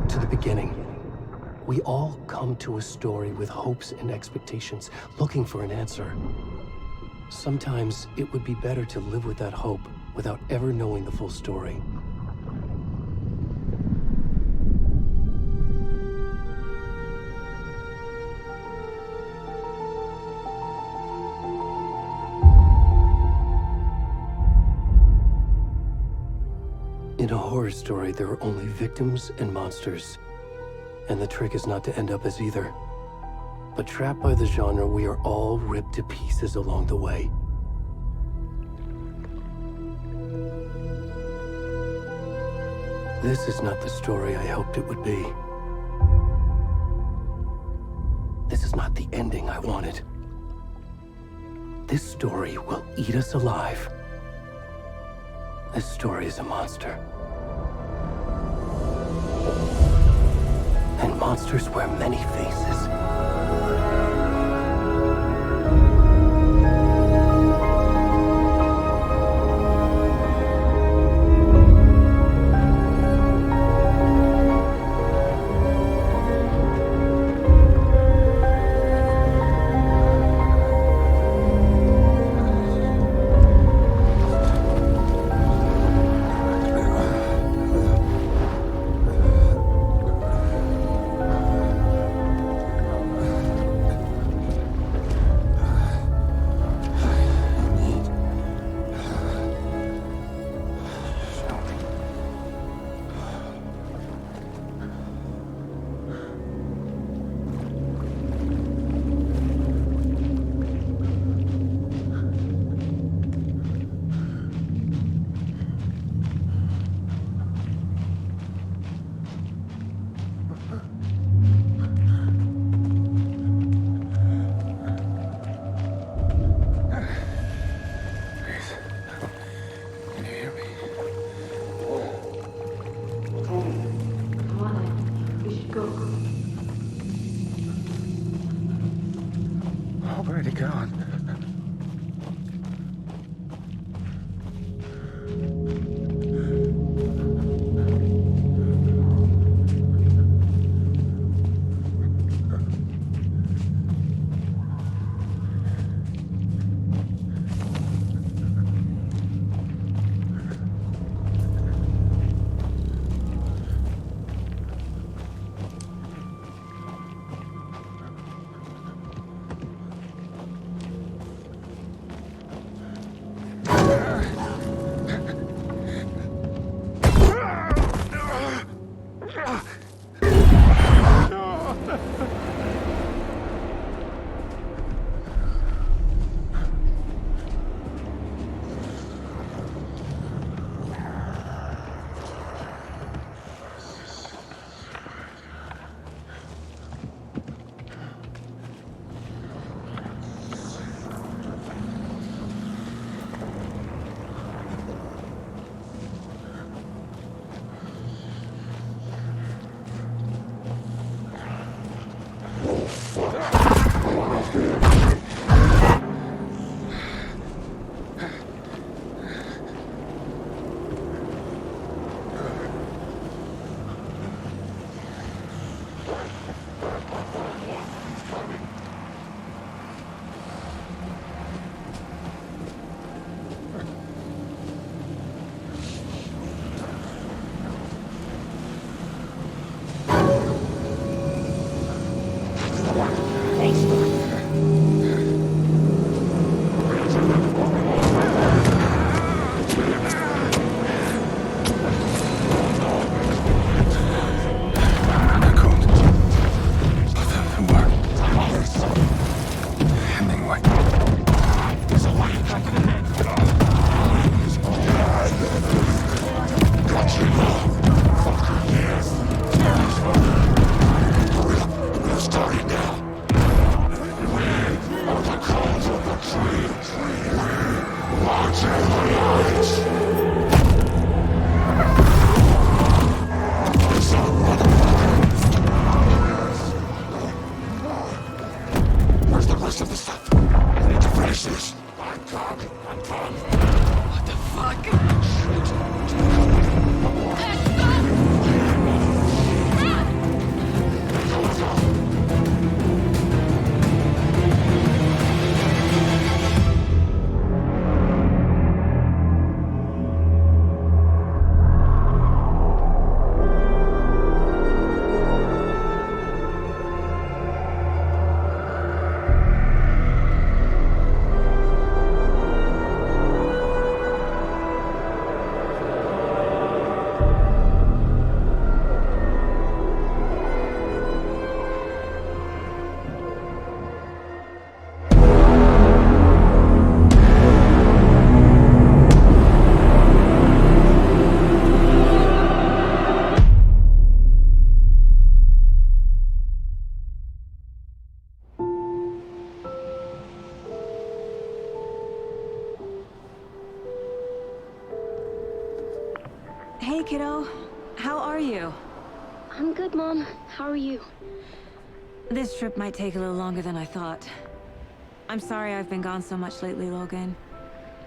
to the beginning. We all come to a story with hopes and expectations, looking for an answer. Sometimes it would be better to live with that hope without ever knowing the full story. In a horror story, there are only victims and monsters. And the trick is not to end up as either. But trapped by the genre, we are all ripped to pieces along the way. This is not the story I hoped it would be. This is not the ending I wanted. This story will eat us alive. This story is a monster. And monsters wear many faces. Hey, kiddo. How are you? I'm good, Mom. How are you? This trip might take a little longer than I thought. I'm sorry I've been gone so much lately, Logan.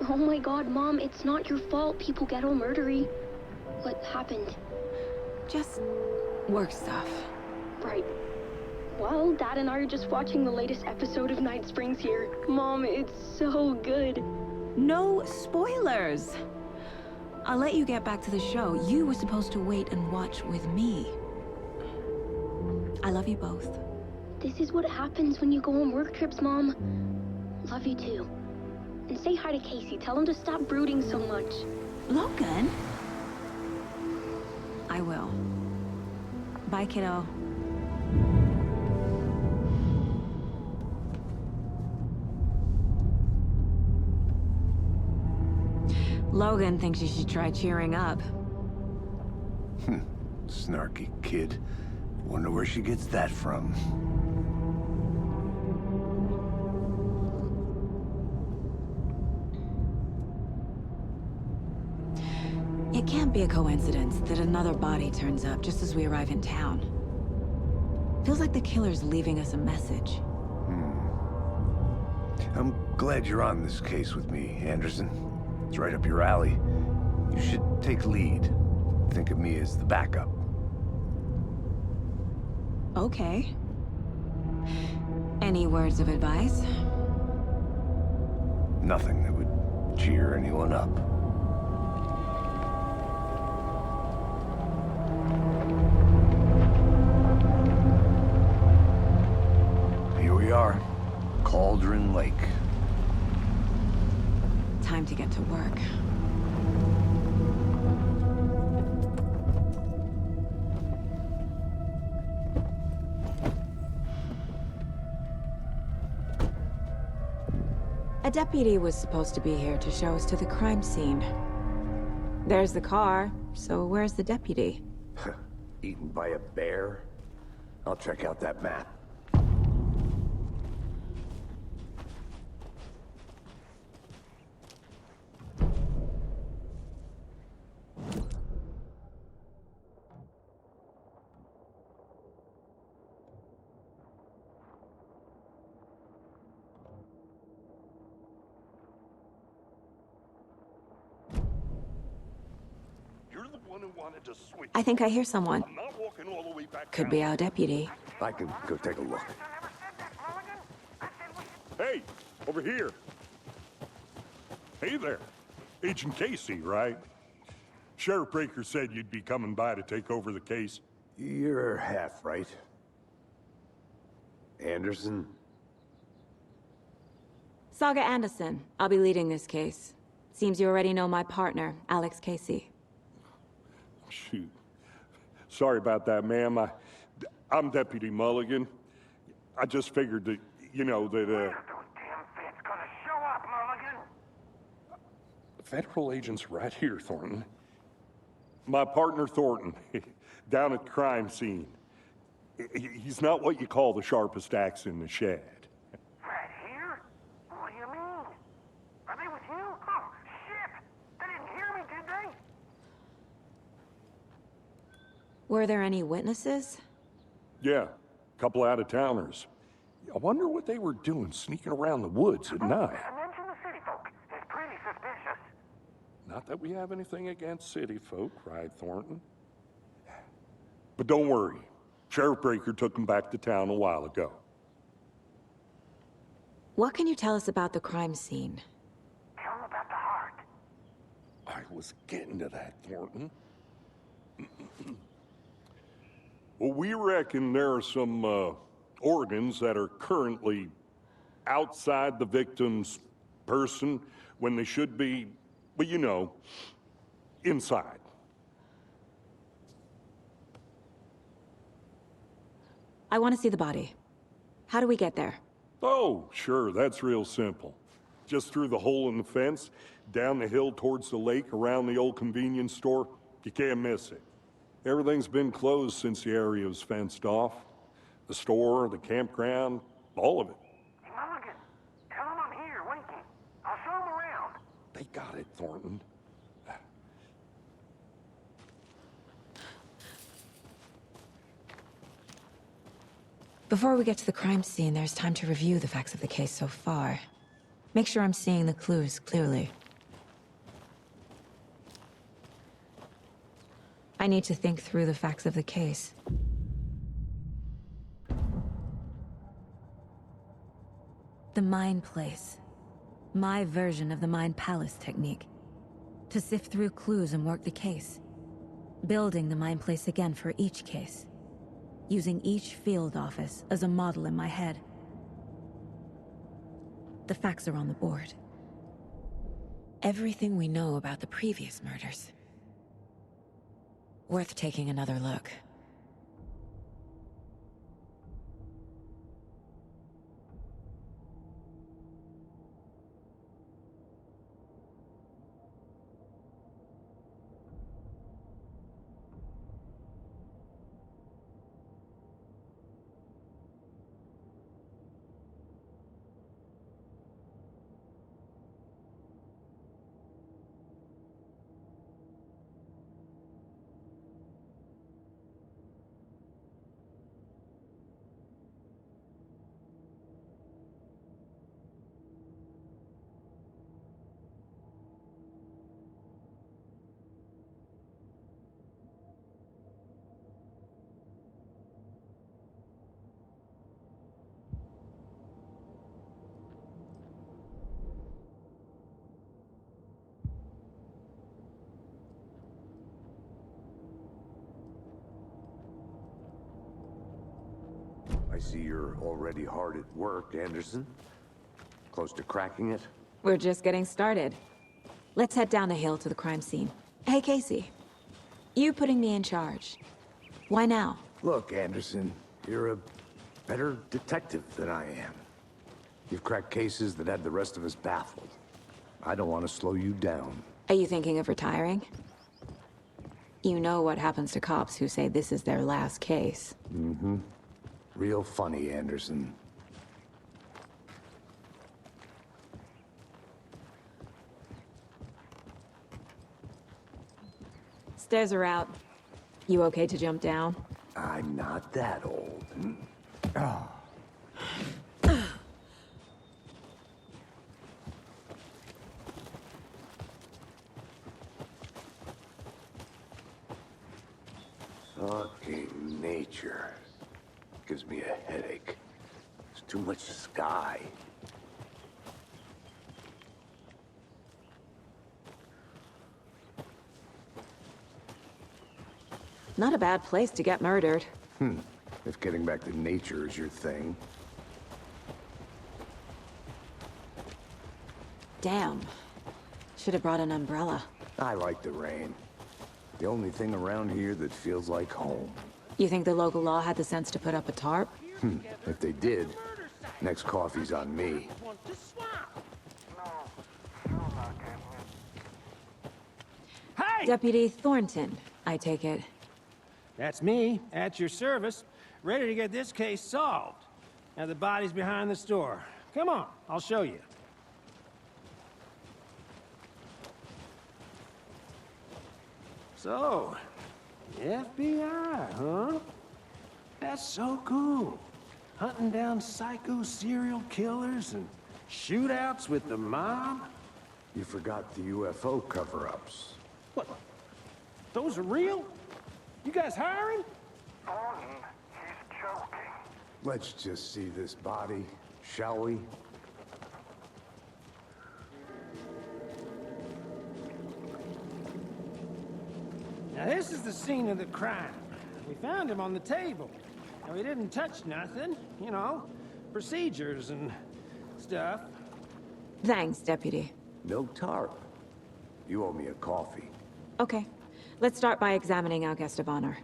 Oh my god, Mom, it's not your fault people get all murdery. What happened? Just work stuff. Right. Well, Dad and I are just watching the latest episode of Night Springs here. Mom, it's so good. No spoilers! I'll let you get back to the show. You were supposed to wait and watch with me. I love you both. This is what happens when you go on work trips, Mom. Love you too. And say hi to Casey. Tell him to stop brooding so much. Logan? I will. Bye, kiddo. Logan thinks you should try cheering up. Snarky kid. Wonder where she gets that from. It can't be a coincidence that another body turns up just as we arrive in town. Feels like the killer's leaving us a message. I'm glad you're on this case with me, Anderson. It's right up your alley. You should take lead. Think of me as the backup. Okay. Any words of advice? Nothing that would cheer anyone up. Here we are. Cauldron Lake. Time to get to work. A deputy was supposed to be here to show us to the crime scene. There's the car, so where's the deputy? Eaten by a bear? I'll check out that map. I think I hear someone. Could be our deputy. I can go take a look. Hey, over here. Hey there. Agent Casey, right? Sheriff Breaker said you'd be coming by to take over the case. You're half right. Anderson? Saga Anderson. I'll be leading this case. Seems you already know my partner, Alex Casey. Shoot. Sorry about that, ma'am. I'm Deputy Mulligan. I just figured that, you know, that, Those damn feds gonna show up, Mulligan. federal agent's right here, Thornton. My partner, Thornton, down at the crime scene. He's not what you call the sharpest axe in the shed. Right here? What do you mean? Are they with you? Oh, shit! They didn't hear me, did they? Were there any witnesses? Yeah, a couple out-of-towners. I wonder what they were doing sneaking around the woods at night. Mention the city folk. It's pretty suspicious. Not that we have anything against city folk, right, Thornton? But don't worry. Sheriff Breaker took them back to town a while ago. What can you tell us about the crime scene? Tell them about the heart. I was getting to that, Thornton. Well, we reckon there are some organs that are currently outside the victim's person when they should be, well, you know, inside. I want to see the body. How do we get there? Oh, sure, that's real simple. Just through the hole in the fence, down the hill towards the lake, around the old convenience store. You can't miss it. Everything's been closed since the area was fenced off. The store, the campground, all of it. Hey, Mulligan, tell them I'm here, waiting. I'll show them around. They got it, Thornton. Before we get to the crime scene, there's time to review the facts of the case so far. Make sure I'm seeing the clues clearly. I need to think through the facts of the case. The Mind Place. My version of the Mind Palace technique. To sift through clues and work the case. Building the Mind Place again for each case. Using each field office as a model in my head. The facts are on the board. Everything we know about the previous murders. Worth taking another look. I see you're already hard at work, Anderson. Close to cracking it? We're just getting started. Let's head down the hill to the crime scene. Hey, Casey. You putting me in charge. Why now? Look, Anderson, you're a better detective than I am. You've cracked cases that had the rest of us baffled. I don't want to slow you down. Are you thinking of retiring? You know what happens to cops who say this is their last case. Mm-hmm. Real funny, Anderson. Stairs are out. You okay to jump down? I'm not that old. Fucking nature. Gives me a headache. There's too much sky. Not a bad place to get murdered. If getting back to nature is your thing. Damn. Should have brought an umbrella. I like the rain. The only thing around here that feels like home. You think the local law had the sense to put up a tarp? If they did, next coffee's on me. Hey! Deputy Thornton, I take it. That's me, at your service, ready to get this case solved. Now the body's behind the store. Come on, I'll show you. So, FBI, huh? That's so cool. Hunting down psycho serial killers and shootouts with the mob? You forgot the UFO cover-ups. What? Those are real? You guys hiring? Thornton, he's joking. Let's just see this body, shall we? Now this is the scene of the crime. We found him on the table. And we didn't touch nothing, you know, procedures and stuff. Thanks, Deputy. No tarp. You owe me a coffee. Okay. Let's start by examining our guest of honor.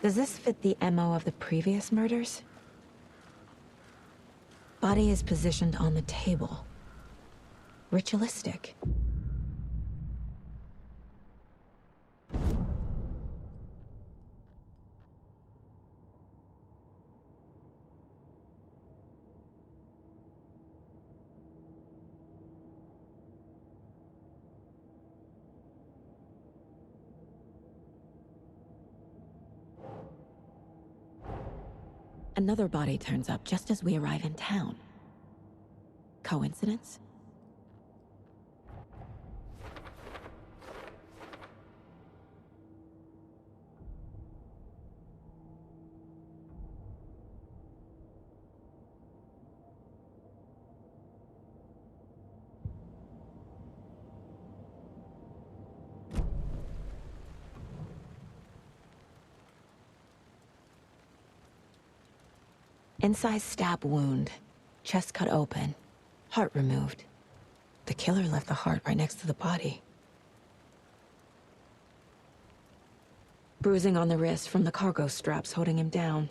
Does this fit the MO of the previous murders? Body is positioned on the table. Ritualistic. Another body turns up just as we arrive in town. Coincidence? Incised stab wound, chest cut open, heart removed. The killer left the heart right next to the body. Bruising on the wrist from the cargo straps holding him down.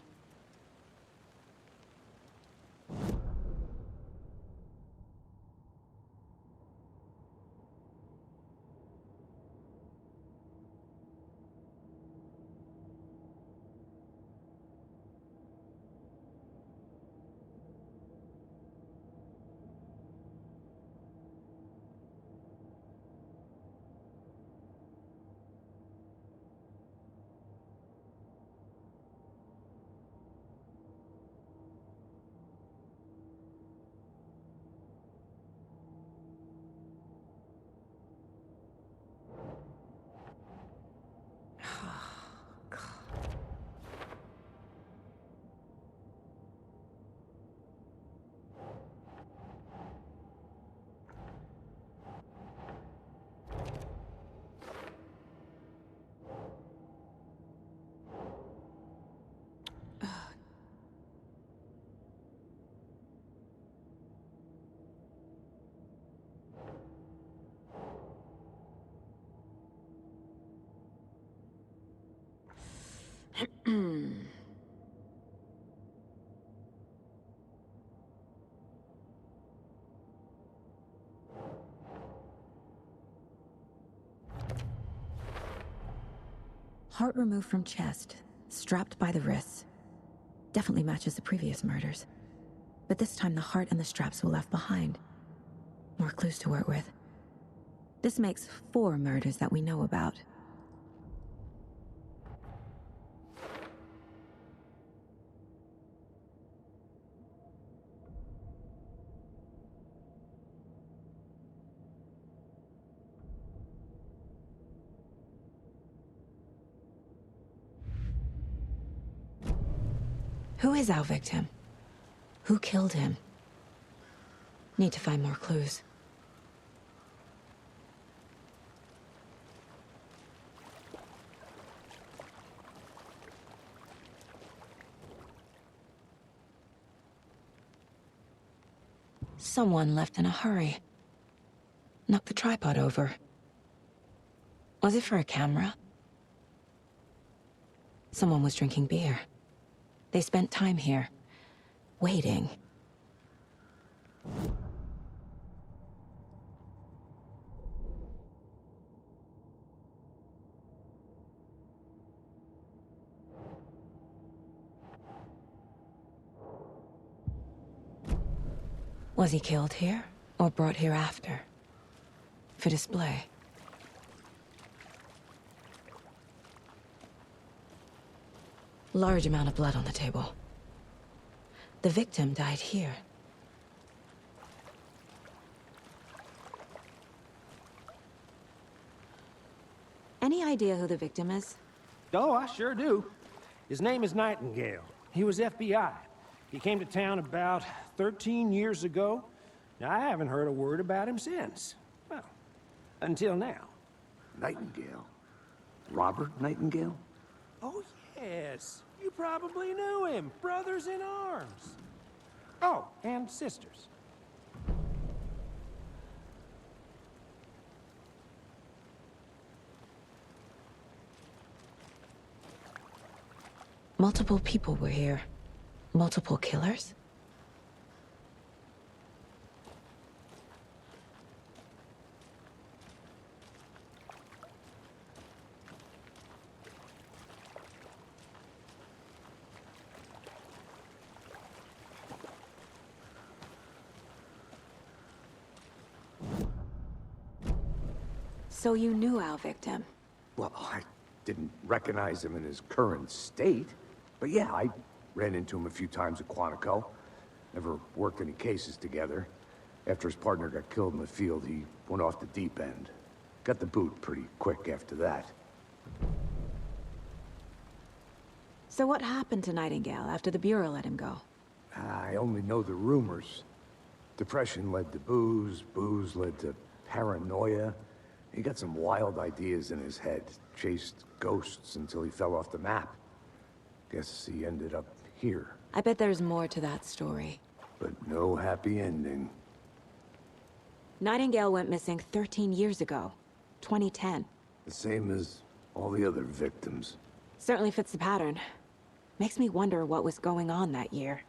Heart removed from chest, strapped by the wrists. Definitely matches the previous murders. But this time the heart and the straps were left behind. More clues to work with. This makes 4 murders that we know about. Who is our victim? Who killed him? Need to find more clues. Someone left in a hurry. Knocked the tripod over. Was it for a camera? Someone was drinking beer. They spent time here, waiting. Was he killed here, or brought here after? For display? Large amount of blood on the table. The victim died here. Any idea who the victim is? Oh, I sure do. His name is Nightingale. He was FBI. He came to town about 13 years ago. Now, I haven't heard a word about him since. Well, until now. Nightingale? Robert Nightingale? Oh, yes. You probably knew him. Brothers in arms. Oh, and sisters. Multiple people were here. Multiple killers? So you knew our victim? Well, I didn't recognize him in his current state. But yeah, I Ran into him a few times at Quantico. Never worked any cases together. After his partner got killed in the field, he went off the deep end. Got the boot pretty quick after that. So what happened to Nightingale after the Bureau let him go? I only know the rumors. Depression led to booze, booze led to paranoia. He got some wild ideas in his head, chased ghosts until he fell off the map. Guess he ended up here, I bet there's more to that story. but no happy ending. Nightingale went missing 13 years ago, 2010. The same as all the other victims. Certainly fits the pattern. Makes me wonder what was going on that year.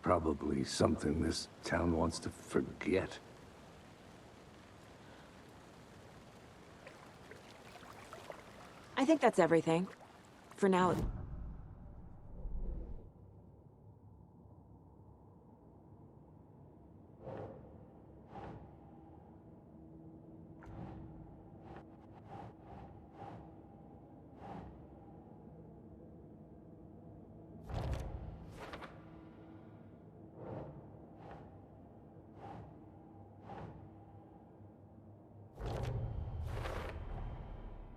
Probably something this town wants to forget. I think that's everything. For now.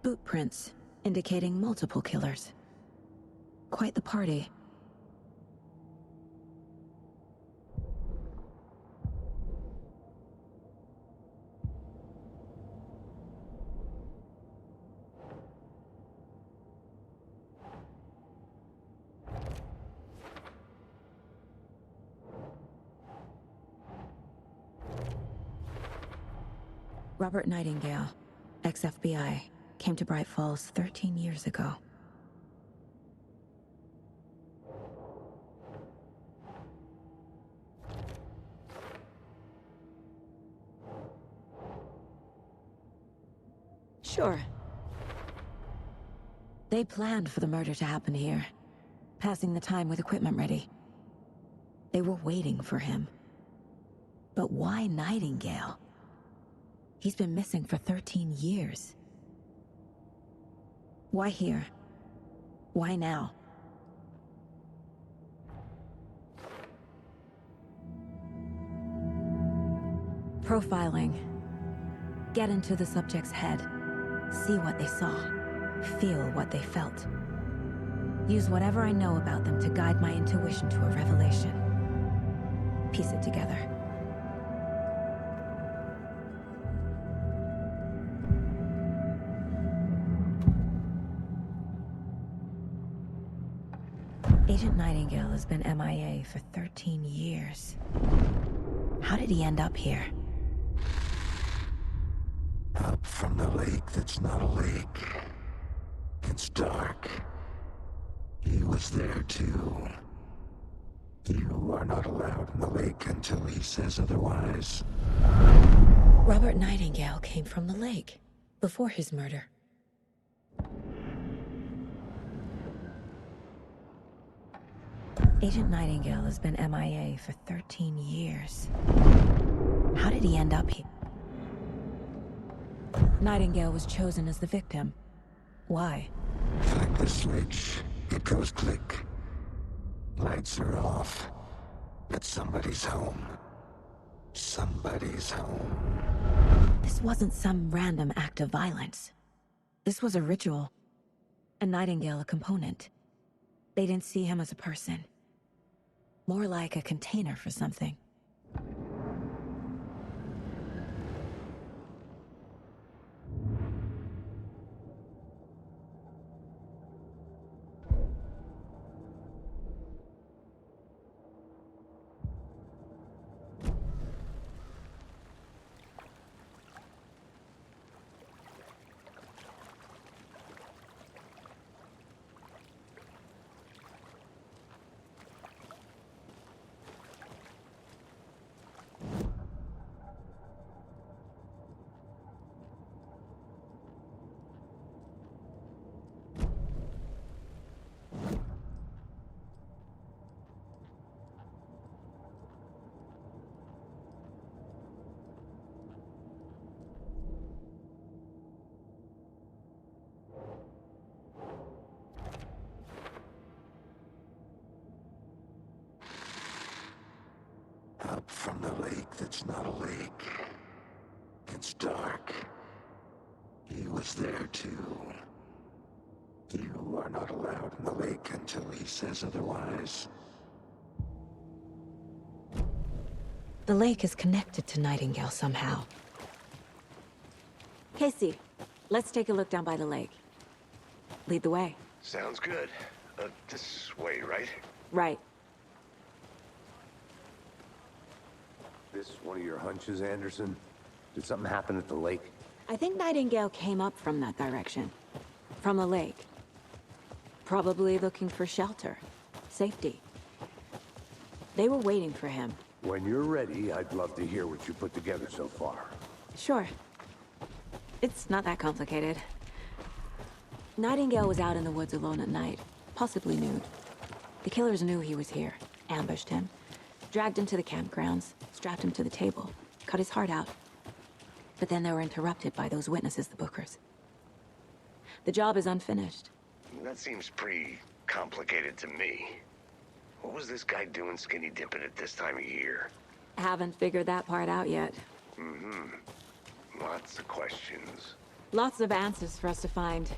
Boot prints, indicating multiple killers. Quite the party. Robert Nightingale, ex-FBI, came to Bright Falls 13 years ago. Sure. They planned for the murder to happen here, passing the time with equipment ready. They were waiting for him. But why Nightingale? He's been missing for 13 years. Why here? Why now? Profiling. Get into the subject's head. See what they saw. Feel what they felt. Use whatever I know about them to guide my intuition to a revelation. Piece it together. Agent Nightingale has been MIA for 13 years. How did he end up here? Up from the lake that's not a lake. It's dark. He was there too. You are not allowed in the lake until he says otherwise. Robert Nightingale came from the lake, before his murder. Agent Nightingale has been MIA for 13 years. How did he end up here? Nightingale was chosen as the victim. Why? Flick the switch. It goes click. Lights are off. But somebody's home. Somebody's home. This wasn't some random act of violence. This was a ritual. And Nightingale a component. They didn't see him as a person. More like a container for something. from the lake that's not a lake. It's dark. He was there too. You are not allowed in the lake until he says otherwise. The lake is connected to Nightingale somehow. Casey, let's take a look down by the lake. Lead the way. Sounds good. This way, right? Right. This one of your hunches, Anderson? Did something happen at the lake? I think Nightingale came up from that direction. From the lake. Probably looking for shelter. Safety. They were waiting for him. When you're ready, I'd love to hear what you put together so far. Sure. It's not that complicated. Nightingale was out in the woods alone at night, possibly nude. The killers knew he was here, ambushed him, dragged him to the campgrounds, strapped him to the table, cut his heart out. But then they were interrupted by those witnesses, the Bookers. The job is unfinished. That seems pretty complicated to me. What was this guy doing skinny dipping at this time of year? Haven't figured that part out yet. Lots of questions. Lots of answers for us to find.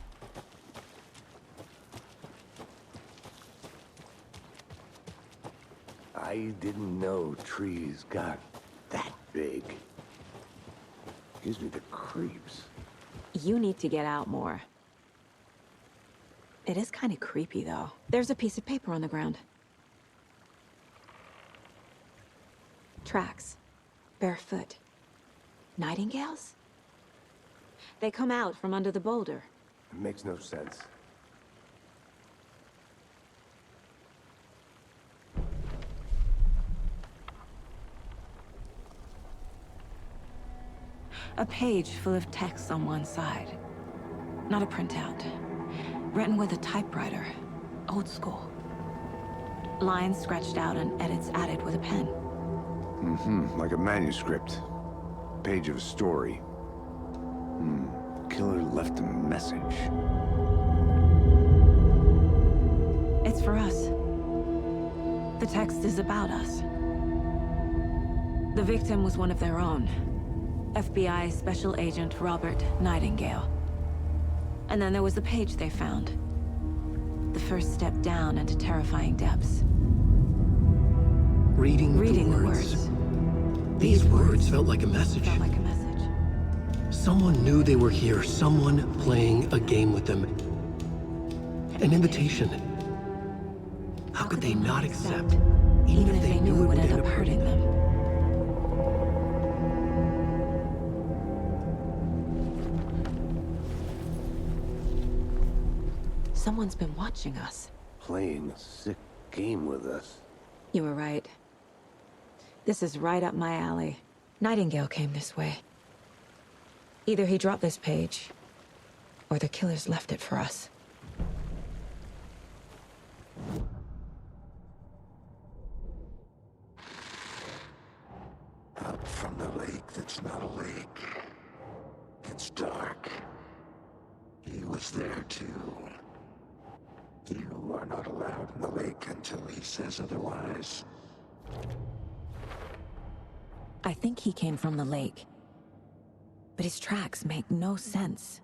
I didn't know trees got that big. Gives me the creeps. You need to get out more. It is kind of creepy, though. There's a piece of paper on the ground. Tracks. Barefoot. Nightingales? They come out from under the boulder. It makes no sense. A page full of text on one side. Not a printout. Written with a typewriter. Old school. Lines scratched out and edits added with a pen. Like a manuscript. Page of a story. Killer left a message. It's for us. The text is about us. The victim was one of their own. FBI Special Agent Robert Nightingale. And then there was the page they found. The first step down into terrifying depths. Reading the words. These words felt like a message. Felt like a message. Someone knew they were here, someone playing a game with them. An invitation. How could they not accept, even if they knew it would end up hurting them? Someone's been watching us. Playing a sick game with us. You were right. This is right up my alley. Nightingale came this way. Either he dropped this page, or the killers left it for us. Up from the lake that's not a lake. It's dark. He was there too. You are not allowed in the lake until he says otherwise. I think he came from the lake. But his tracks make no sense.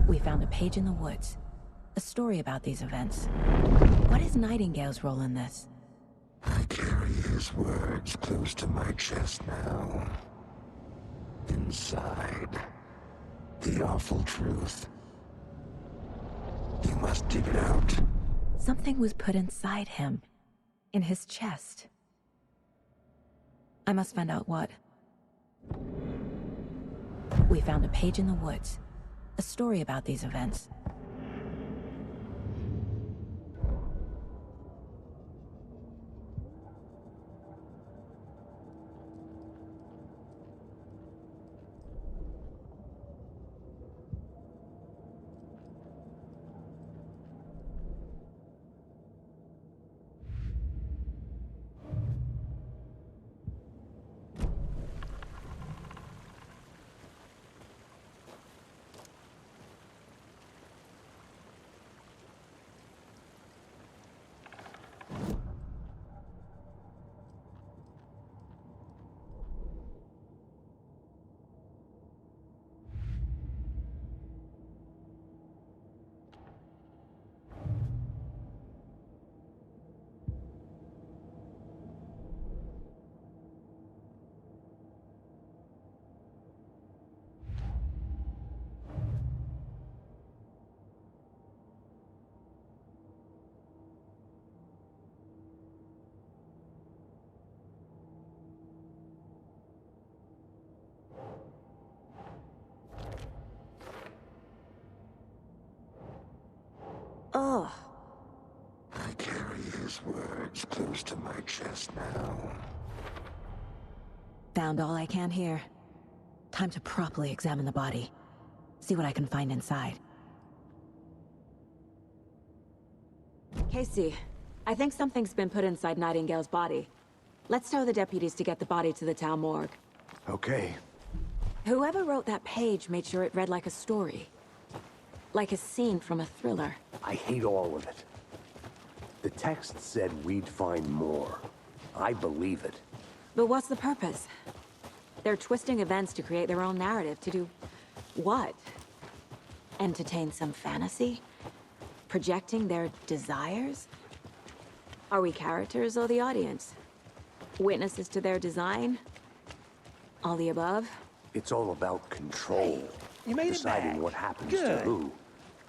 We found a page in the woods. A story about these events. What is Nightingale's role in this? I carry his words close to my chest now. Inside, the awful truth. You must dig it out. Something was put inside him. In his chest. I must find out what. We found a page in the woods. A story about these events. Oh, I carry his words close to my chest now. found all I can here. Time to properly examine the body. See what I can find inside. Casey, I think something's been put inside Nightingale's body. Let's tell the deputies to get the body to the town morgue. Okay. Whoever wrote that page made sure it read like a story. Like a scene from a thriller. I hate all of it. The text said we'd find more. I believe it. But what's the purpose? They're twisting events to create their own narrative. To do what? Entertain some fantasy? Projecting their desires? Are we characters or the audience? Witnesses to their design? All the above? It's all about control. You made it Deciding back. what happens Good. to who.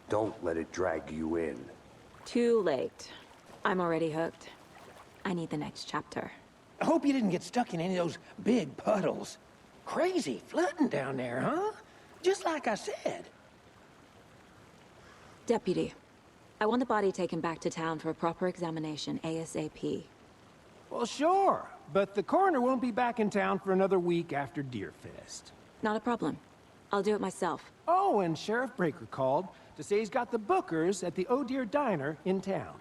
Don't let it drag you in. Too late. I'm already hooked. I need the next chapter. I hope you didn't get stuck in any of those big puddles. Crazy flooding down there, huh? Just like I said. Deputy, I want the body taken back to town for a proper examination ASAP. Well, sure, but the coroner won't be back in town for another week after Deerfest. Not a problem. I'll do it myself. Oh, and Sheriff Breaker called to say he's got the bookers at the Oh Dear Diner in town.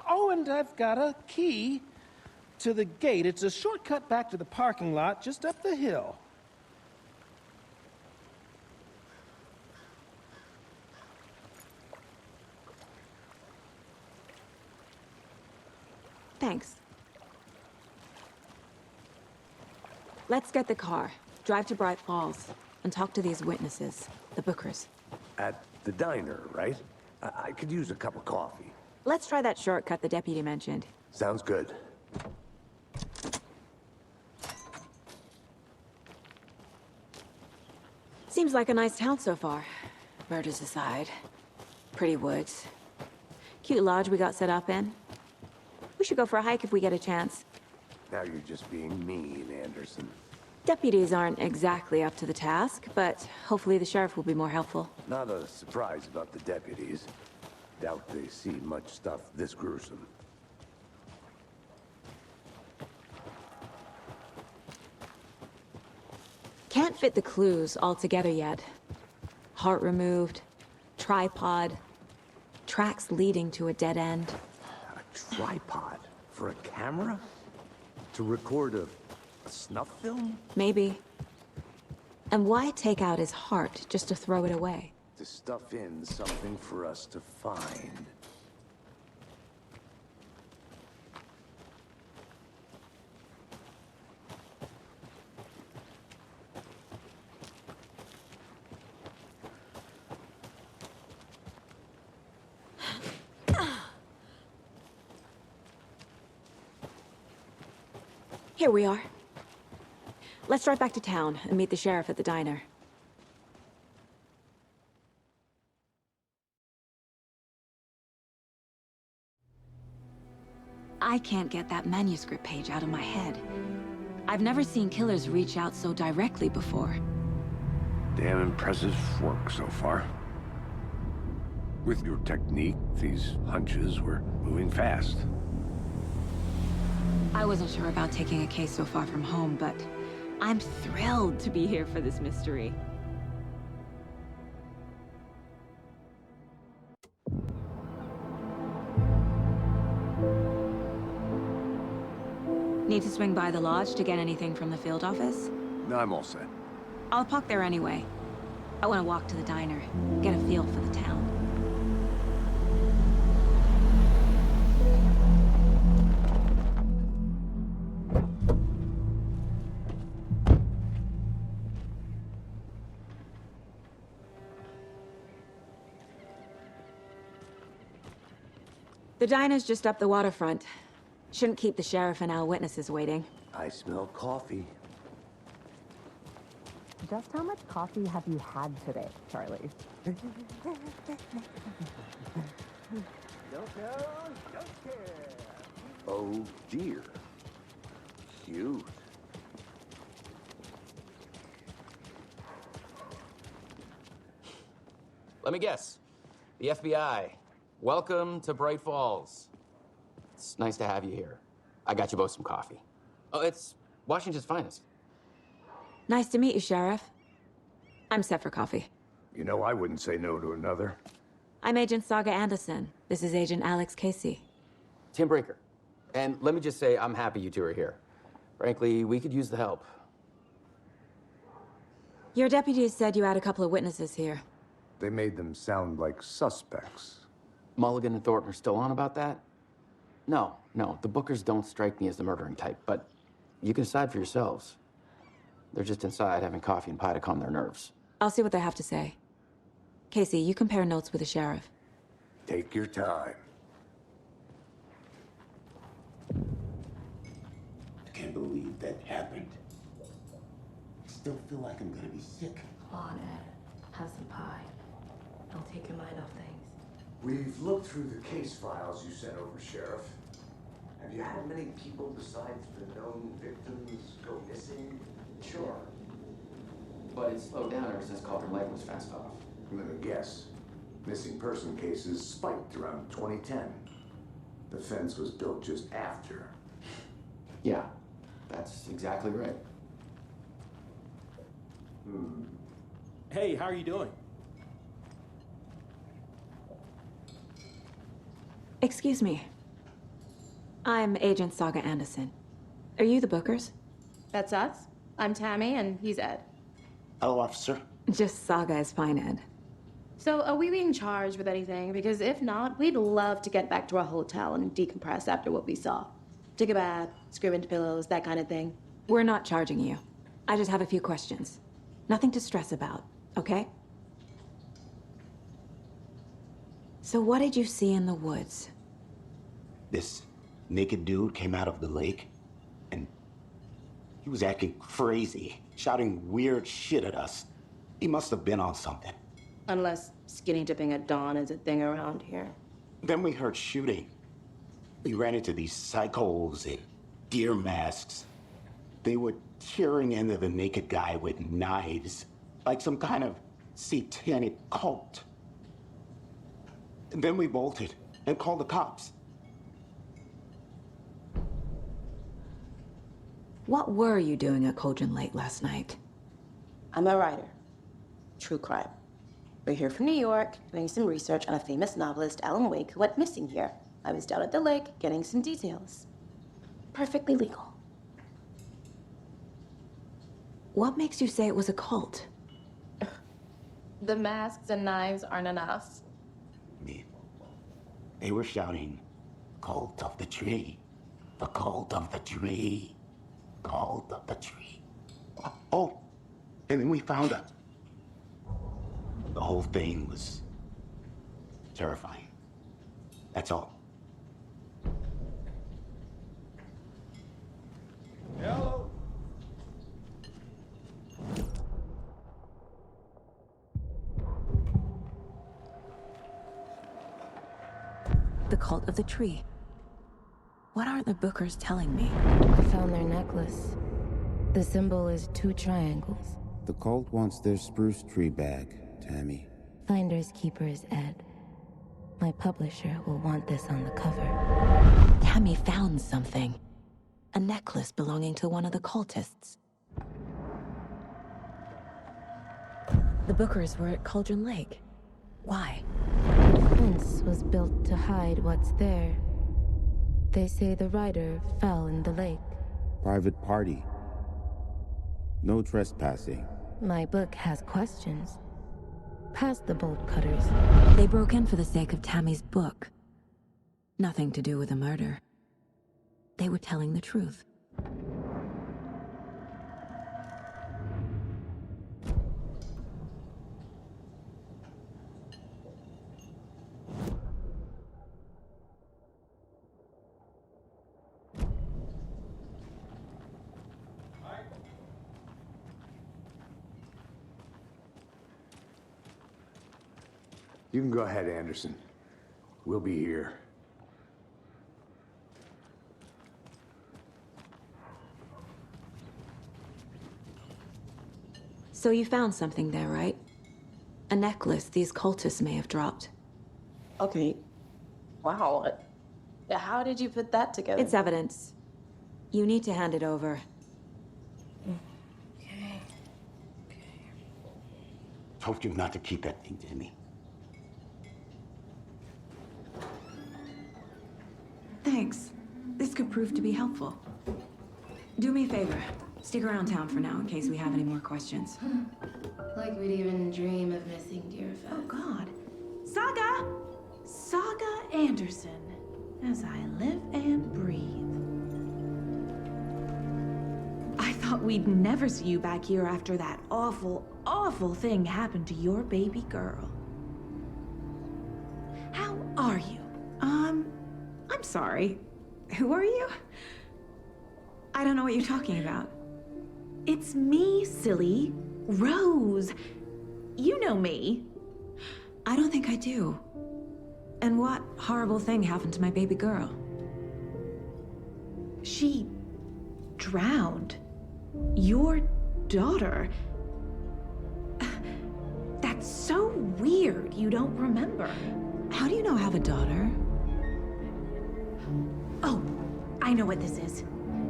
Oh, and I've got a key to the gate. It's a shortcut back to the parking lot just up the hill. Thanks. Let's get the car, drive to Bright Falls, and talk to these witnesses, the bookers. At the diner, right? I could use a cup of coffee. Let's try that shortcut the deputy mentioned. Sounds good. Seems like a nice town so far. Murders aside. Pretty woods. Cute lodge we got set up in. We should go for a hike if we get a chance. Now you're just being mean, Anderson. Deputies aren't exactly up to the task, but hopefully the sheriff will be more helpful. Not a surprise about the deputies. Doubt they see much stuff this gruesome. Can't fit the clues all together yet. Heart removed, tripod, tracks leading to a dead end. A tripod? For a camera? To record a snuff film? Maybe. And why take out his heart just to throw it away? To stuff in something for us to find. Here we are. Let's drive back to town and meet the sheriff at the diner. I can't get that manuscript page out of my head. I've never seen killers reach out so directly before. Damn impressive work so far. With your technique, these hunches were moving fast. I wasn't sure about taking a case so far from home, but I'm thrilled to be here for this mystery. Need to swing by the lodge to get anything from the field office? No, I'm all set. I'll park there anyway. I want to walk to the diner, get a feel for the town. The diner's just up the waterfront. Shouldn't keep the sheriff and our witnesses waiting. I smell coffee. Just how much coffee have you had today, Charlie? Don't know, don't care. Oh dear. Cute. Let me guess. The FBI. Welcome to Bright Falls. It's nice to have you here. I got you both some coffee. Oh, it's Washington's finest. Nice to meet you, Sheriff. I'm set for coffee. You know, I wouldn't say no to another. I'm Agent Saga Anderson. This is Agent Alex Casey. Tim Breaker. And let me just say, I'm happy you two are here. Frankly, we could use the help. Your deputies said you had a couple of witnesses here. They made them sound like suspects. Mulligan and Thornton are still on about that? No, the Bookers don't strike me as the murdering type, but you can decide for yourselves. They're just inside having coffee and pie to calm their nerves. I'll see what they have to say. Casey, you compare notes with the sheriff. Take your time. I can't believe that happened. I still feel like I'm gonna be sick. Come on, Ed. Have some pie. Don't take your mind off things. We've looked through the case files you sent over, Sheriff. Have you had many people besides the known victims go missing? Sure. But it's slowed down ever since Cauldron Lake was fenced off. I'm gonna guess. Missing person cases spiked around 2010. The fence was built just after. Yeah, that's exactly right. Hey, how are you doing? Excuse me. I'm Agent Saga Anderson. Are you the Bookers? That's us. I'm Tammy, and he's Ed. Hello, officer. Just Saga is fine, Ed. So, are we being charged with anything? Because if not, we'd love to get back to our hotel and decompress after what we saw. Take a bath, scream into pillows, that kind of thing. We're not charging you. I just have a few questions. Nothing to stress about, okay? So what did you see in the woods? This naked dude came out of the lake, and he was acting crazy, shouting weird shit at us. He must have been on something. Unless skinny dipping at dawn is a thing around here. Then we heard shooting. We ran into these psychos in deer masks. They were tearing into the naked guy with knives, like some kind of satanic cult. And then we bolted and called the cops. What were you doing at Cauldron Lake last night? I'm a writer. True crime. We're here from New York, doing some research on a famous novelist, Alan Wake, who went missing here. I was down at the lake, getting some details. Perfectly legal. What makes you say it was a cult? The masks and knives aren't enough. They were shouting, "Cult of the tree, the cult of the tree, cult of the tree." Oh, and then we found out. The whole thing was terrifying. That's all. Hello? The cult of the tree. What aren't the Bookers telling me? I found their necklace. The symbol is 2 triangles. The cult wants their spruce tree back, Tammy. Finders keepers, Ed. My publisher will want this on the cover. Tammy found something. A necklace belonging to one of the cultists. The Bookers were at Cauldron Lake. Why? The fence was built to hide what's there. They say the writer fell in the lake. Private party. No trespassing. My book has questions. Past the bolt cutters. They broke in for the sake of Tammy's book. Nothing to do with a murder. They were telling the truth. You can go ahead, Anderson. We'll be here. So you found something there, right? A necklace these cultists may have dropped. Okay, Wow. How did you put that together? It's evidence. You need to hand it over. Okay. Told you not to keep that thing, Tammy. Thanks. This could prove to be helpful. Do me a favor. Stick around town for now in case we have any more questions. Like we'd even dream of missing dear Fez. Oh, God. Saga! Saga Anderson. As I live and breathe. I thought we'd never see you back here after that awful, awful thing happened to your baby girl. How are you? I'm sorry. Who are you? I don't know what you're talking about. It's me, silly. Rose. You know me. I don't think I do. And what horrible thing happened to my baby girl? She drowned. Your daughter. That's so weird you don't remember. How do you know I have a daughter? Oh, I know what this is.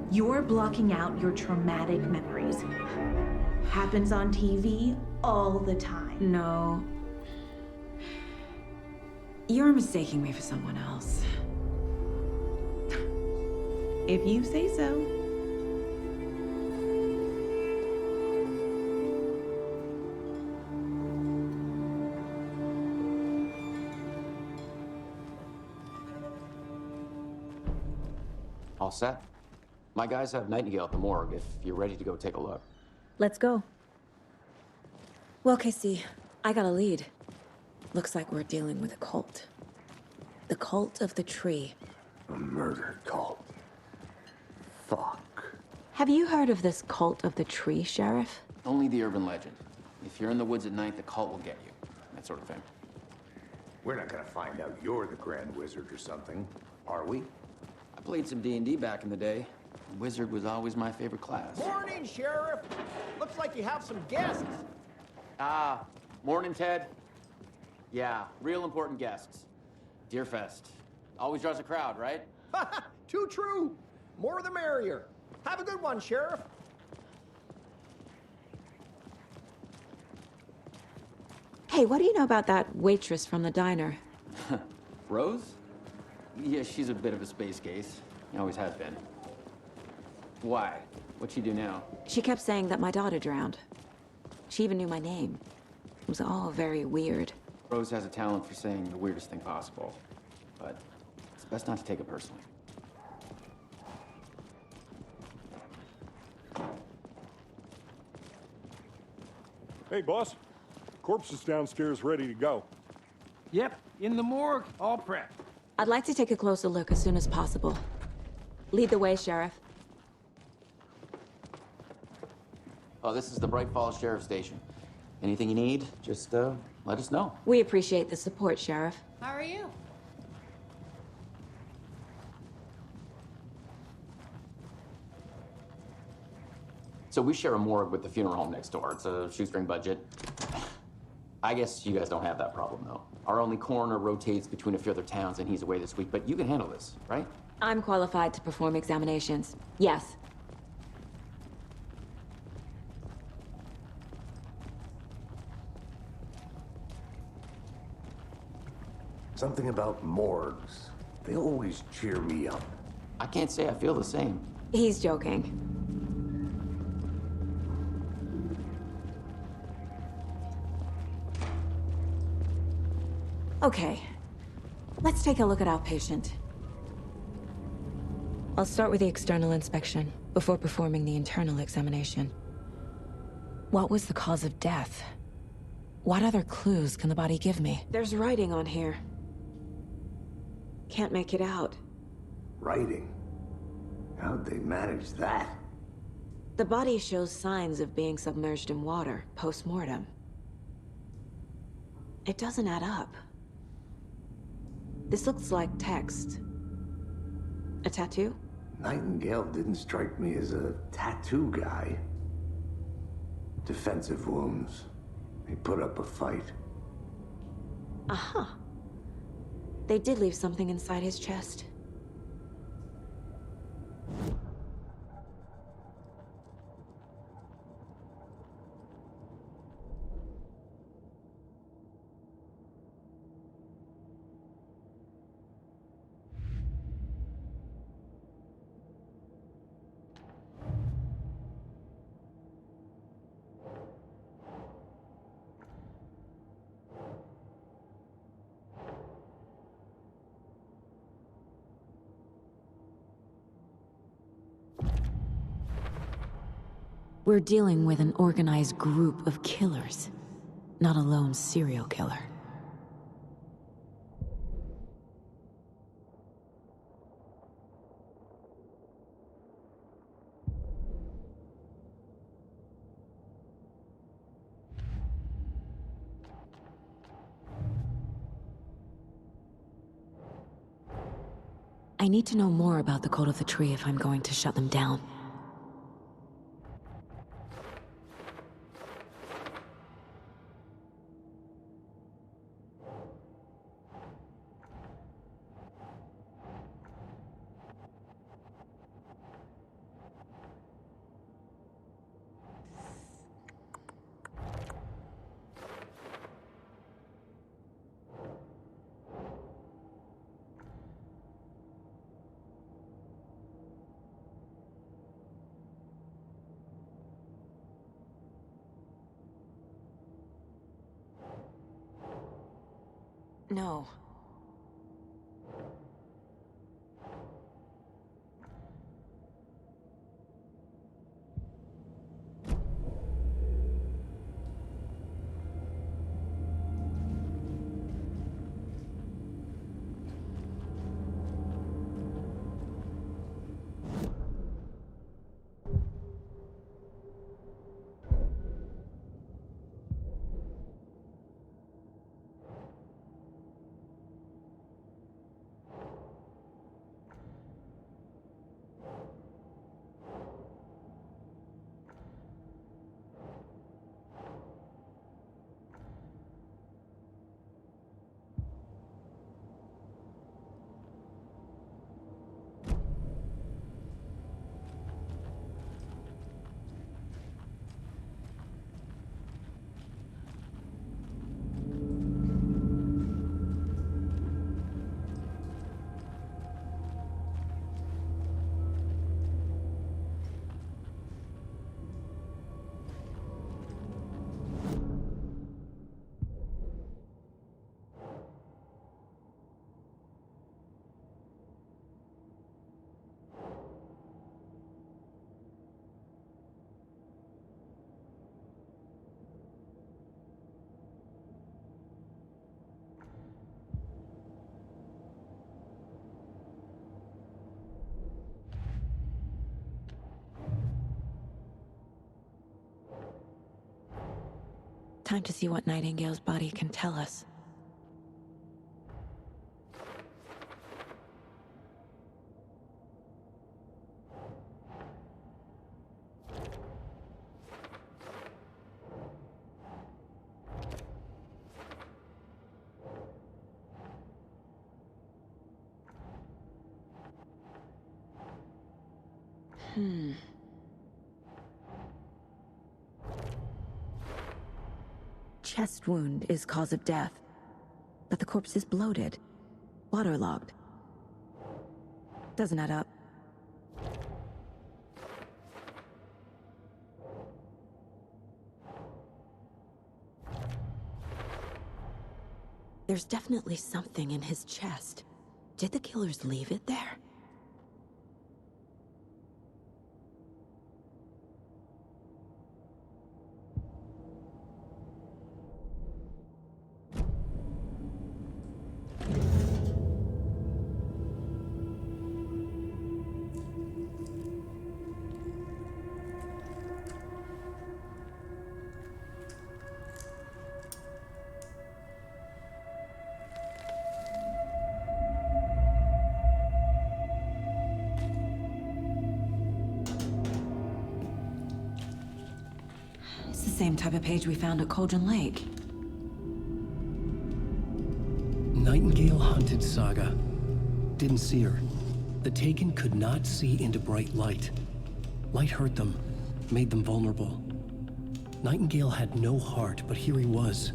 You're blocking out your traumatic memories. Happens on TV all the time. No. You're mistaking me for someone else. If you say so. All set? My guys have Nightingale at the morgue if you're ready to go take a look. Let's go. Well, Casey, I got a lead. Looks like we're dealing with a cult. The cult of the tree. A murder cult. Fuck. Have you heard of this cult of the tree, Sheriff? Only the urban legend. If you're in the woods at night, the cult will get you. That sort of thing. We're not gonna find out you're the Grand Wizard or something, are we? I played some D&D back in the day. Wizard was always my favorite class. Morning, Sheriff. Looks like you have some guests. Ah, morning, Ted. Yeah, real important guests. Deerfest. Always draws a crowd, right? Too true. More the merrier. Have a good one, Sheriff. Hey, what do you know about that waitress from the diner? Rose? Yeah, she's a bit of a space case. Always has been. Why? What'd she do now? She kept saying that my daughter drowned. She even knew my name. It was all very weird. Rose has a talent for saying the weirdest thing possible. But it's best not to take it personally. Hey, boss. Corpse is downstairs ready to go. Yep, in the morgue, all prepped. I'd like to take a closer look as soon as possible. Lead the way, Sheriff. Oh, this is the Bright Falls Sheriff Station. Anything you need, just let us know. We appreciate the support, Sheriff. How are you? So we share a morgue with the funeral home next door. It's a shoestring budget. I guess you guys don't have that problem, though. Our only coroner rotates between a few other towns, and he's away this week, but you can handle this, right? I'm qualified to perform examinations. Yes. Something about morgues. They always cheer me up. I can't say I feel the same. He's joking. Okay, let's take a look at our patient. I'll start with the external inspection before performing the internal examination. What was the cause of death? What other clues can the body give me? There's writing on here. Can't make it out. Writing? How'd they manage that? The body shows signs of being submerged in water post-mortem. It doesn't add up. This looks like text. A tattoo? Nightingale didn't strike me as a tattoo guy. Defensive wounds. He put up a fight. Uh-huh. They did leave something inside his chest. We're dealing with an organized group of killers, not a lone serial killer. I need to know more about the Code of the Tree if I'm going to shut them down. No. Time to see what Nightingale's body can tell us. Chest wound is cause of death, but the corpse is bloated, waterlogged. Doesn't add up. There's definitely something in his chest. Did the killers leave it there? Same type of page we found at Cauldron Lake. Nightingale hunted Saga. Didn't see her. The Taken could not see into bright light. Light hurt them, made them vulnerable. Nightingale had no heart, but here he was,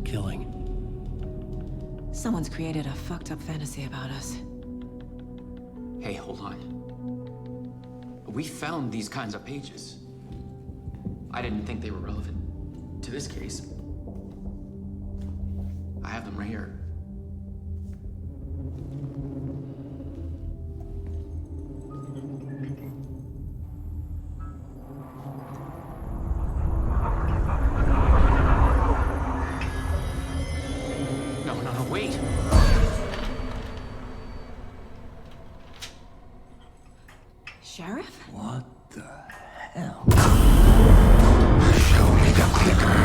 killing. Someone's created a fucked up fantasy about us. Hey, hold on. We found these kinds of pages. I didn't think they were relevant to this case. I have them right here. No, wait! Sheriff? What the hell? Show me the clicker.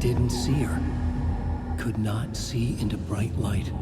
Didn't see her. Could not see into bright light.